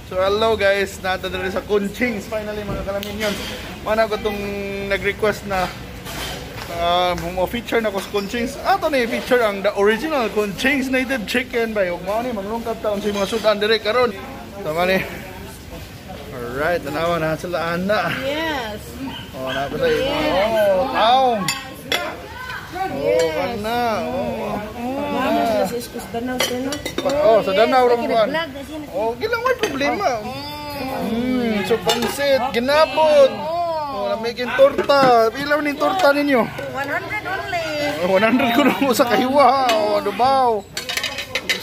So hello guys, nata diri sa Conching. Finally mga Kalaminions. Mana ko tong nag-request na feature na ko sa Conching. Ato na i-feature ang the original Conching native chicken by ug mao ni manglungkab taon sa mga sudan dire karon. Tama ni. Alright, tanawa na sila ana. Yes. Oh, na pala. Oh, taong. Oh, kana. Oh, sa Danaw ron man. Oh, gilang may problema. So pansit, ginabot. Oh, namikin torta. Ilaw ning torta ninyo? 100 only. 100 ko na mo sa kahiwa. Oh, adubaw.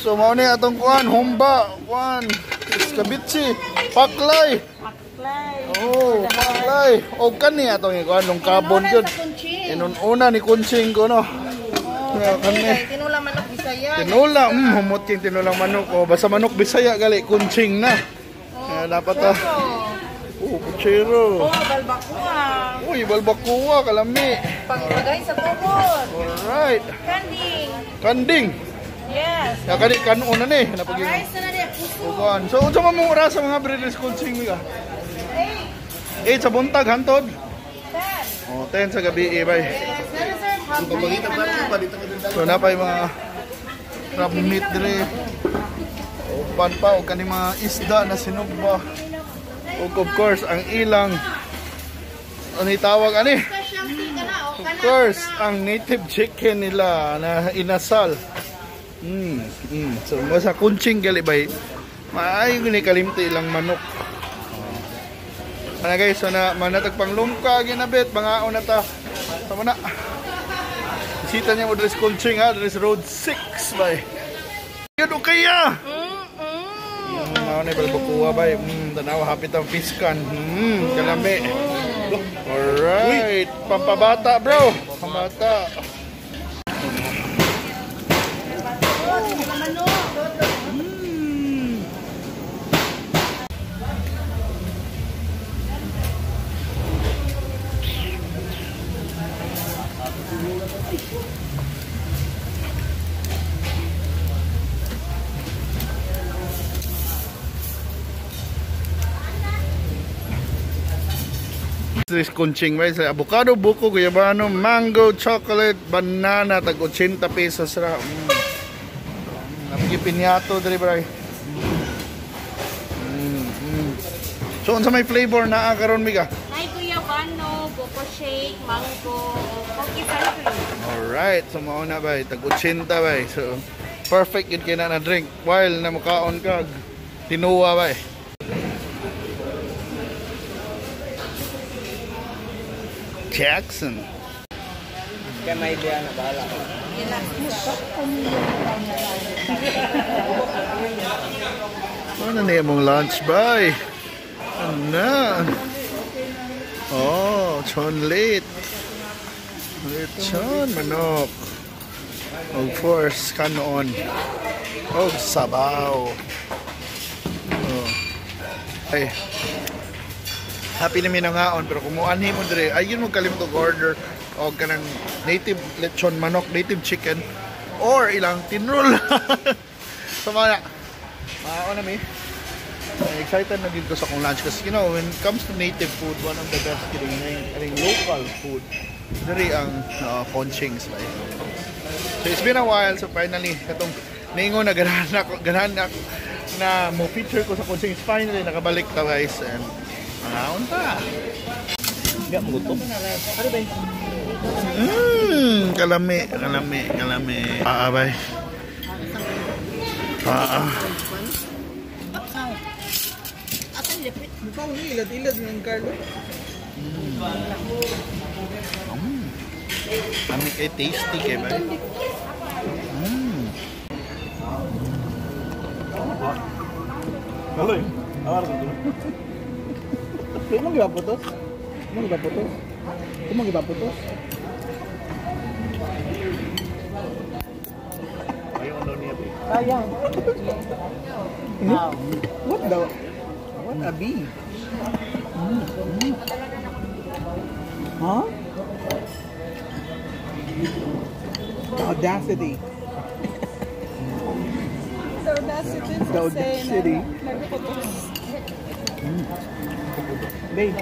So mao ni atong kuan, humba, kuan, iskabitsi, paklay. Oh, paklay. O kani atong kuan long kabon jud. Inuna ni Conching ko no. Tinula manok Bisaya. Tinula, humot yung tinulang manok. O, basta manok Bisaya gali, Conching na. Dapat oh, puchero. Oh, balbacoa. Uy, balbacoa, kalami. Panglagay sa tubod. Alright. Kanding. Kanding. Yes. Kani kanon na ni. Rice na dia puso. So, unsa man mong oras sa mga breeders Conching ka? 8 sa buntag, hantod? 10. Oh, 10 sa gabi, bay. So napay mga crab meat dire. Upan pa o kani mga isda na sinugba. Ug of course ang ilang ano tawag ani? Of course ang native chicken nila na inasal. So sa Conching gali bay. Maayo ni kalimti ilang manok. Ana guys, so na manatag panglungka ginabit mga una ta. Sama na. Bisita niya mo dress Conching ha, dress road 6 bay. Yun okay ah. Ano na balbacoa bay. Tanaw hapit ang piskan. Kalami. Alright, pampabata bro. Pampabata. This Conching rice, avocado, buko, guyabano, mango, chocolate, banana, tag 80 pesos ra. Napigi pinyato diri bray. So unsa may flavor na karon miga? Ay guyabano, buko shake, mango, cookies and cream. Alright, so mao na bay, tag 80 bay. So perfect yun kina na drink while na mukaon kag tinuwa bay. Jackson. Kaya may idea na bahala ko. Ano na yung lunch bay? Ano na? Oh, chon late. Lechon, manok. Of course, kanon. Oh, sabaw. Oh. Ay. Happy na minangaon pero kumuanhi mo dire ayun mo kalimot og order og kanang native lechon manok, native chicken or ilang tinrol. So mga na mi excited na dito sa kong lunch kasi you know when it comes to native food one of the best kidding local food dire ang Conchings right? So it's been a while so finally katong ningon na ganahan na mo feature ko sa Conchings finally nakabalik ta guys and Around pa. Enggak melutup. Ano ba? Kalami. Bay. Asan lepit? Mukhang ilad-ilad ng Carlo. Kami kay tasty kay bay. Halo. Awar ko. Emang gibaputos? Ayaw daw niya bay. Sayang. What a bee? Huh? The audacity. The audacity. Babe.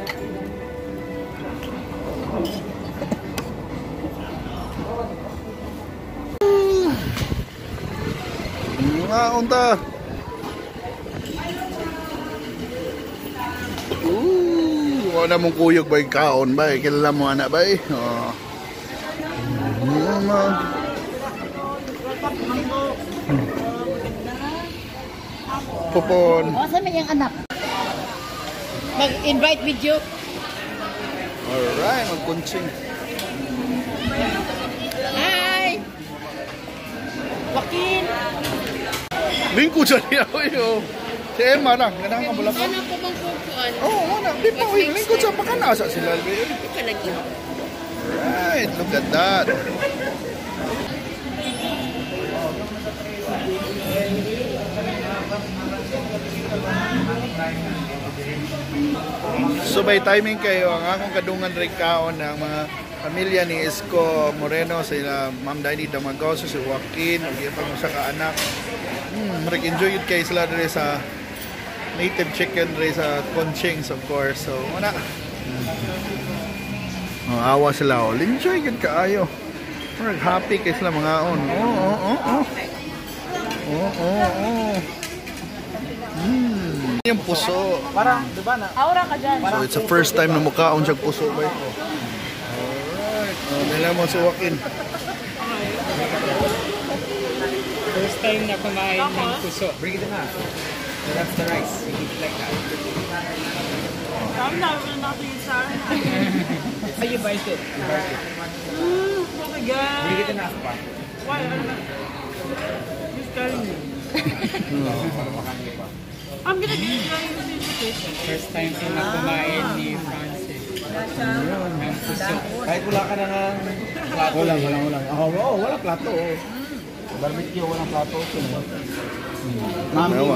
Mga unta. Wala mong kuyog ba yung kaon ba? Kilala mo anak ba eh? Oh. Popon. O, saan yung anak? Mag-invite video. Alright, mag-conching. Hi! Joaquin! Lingko dyan niya ko yun. Si Emma lang, ganang ang bulak. Ano po bang kukuan? Oo, wala. Di pa, lingko dyan. Baka nasa sila. Ika lagi. Alright, look at that. So by timing kayo, ang akong kadungan rin kaon ng mga pamilya ni Isko Moreno, sila Ma'am Dynee Domagoso, si Joaquin, o ipang sa kaanak. Enjoy it kayo sila rin sa native chicken rin sa Conching, of course. So, wala. Awa sila. Enjoy it kaayo. Happy kayo sila mga on. Yung puso. Parang, di ba na? Aura ka dyan. So it's the first time na mukhaon siya puso ba ito? Alright. Nila mo si Joaquin. First time na kumain ng puso. Bring it enough. That's the rice. You eat like that. I'm not sorry. How you bite it? You bite it. Oh my God. Bring it enough pa. Why? You're scaring me. I'm gonna get you. First time ko na kumain ni Francis ng puso. Kahit wala ka na ng plato. Wala. Wala plato. Barbecue, walang plato.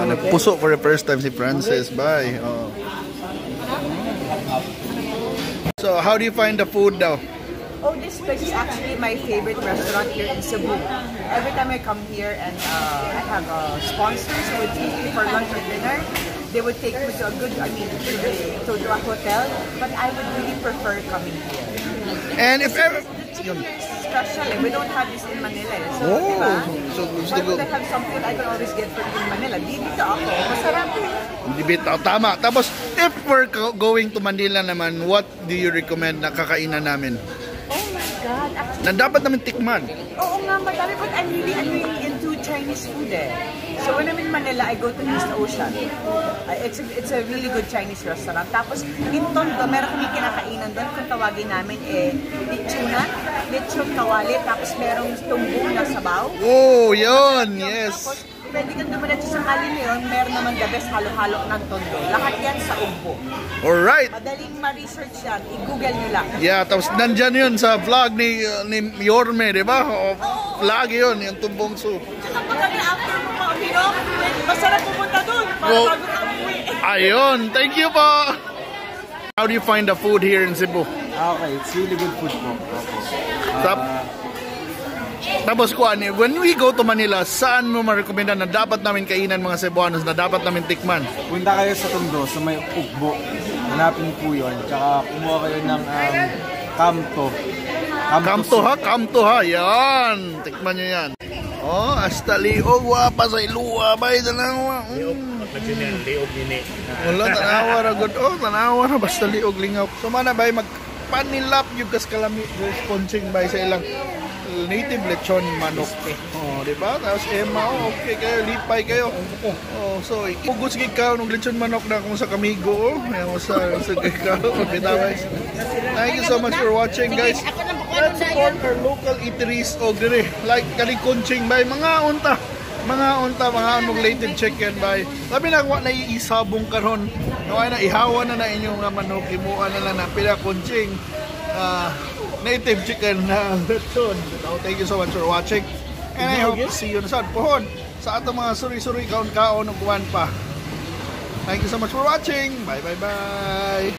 Nagpuso for the first time si Francis. Bye. Oh. So how do you find the food daw? Oh, this place is actually my favorite restaurant here in Cebu. Every time I come here and I have sponsors who would take me for lunch or dinner, they would take me to a good, to a hotel, but I would really prefer coming here. And if ever... The chicken here is special. We don't have this in Manila. So, diba? So why would I have something I can always get from in Manila? Dito ako. Masarap eh. Dibita, tama. Tapos, if we're going to Manila naman, what do you recommend na kakainan namin? Oh my God. Actually, Na dapat namin tikman. oo nga, madami. But I'm really into Chinese food eh. So when I'm in Manila, I go to East Ocean. It's a really good Chinese restaurant. Tapos in Tondo, meron kami kinakainan doon. Kung tawagin namin lechon kawali. Tapos merong tumbong na sabaw. Oh, yun. Yes. Tapos pwede kang dumiretso sa Kalami yun. Meron naman the best halo-halo ng Tondo. Lahat yan sa Ugbo. Alright. Madaling ma-research yan. I-google nyo lang. Yeah, tapos nandyan yun sa vlog ni Yorme, di ba? O, vlog yun, yung tumbong soup. Tsaka pag kami after mo pa-uminom, masarap pumunta doon. Para Well, bago ka umuwi. Ayun, thank you po. How do you find the food here in Cebu? Okay, it's really good food po. Tapos when we go to Manila, saan mo ma-recommenda na dapat namin kainan mga Cebuanos, na dapat namin tikman? Punta kayo sa Tondo, sa may Ugbo. Hanapin po yun. Tsaka kumuha kayo ng kamto. Kamto ha, yan. Tikman nyo yan. Oh, hasta liog, wapa sa iluwa, bay, tanawa. Liog nini. Wala, tanawa ra good. Oh, tanawa ra, basta liog, lingaw. So mana bay, magpanilap yung Kalami, Conching bay sa ilang native lechon manok. Oh, di ba? Tapos Emma, okay kayo, lipay kayo. Oh, so ugos ikaw ng lechon manok na kung sa kamigo. Ayan mo sa ikaw. Thank you so much for watching, guys. Let's support our local eateries o dire. Like kali Conching bay, mga unta mong native chicken bay. Labi na wa na iisabong karon. Naway na ihawa na inyong manok, imuan na lang na pila Conching. Native chicken na lechon. So, thank you so much for watching. And I hope to see you sa pohon sa atong mga suri-suri kaon-kaon ug kuwan pa. Thank you so much for watching. Bye.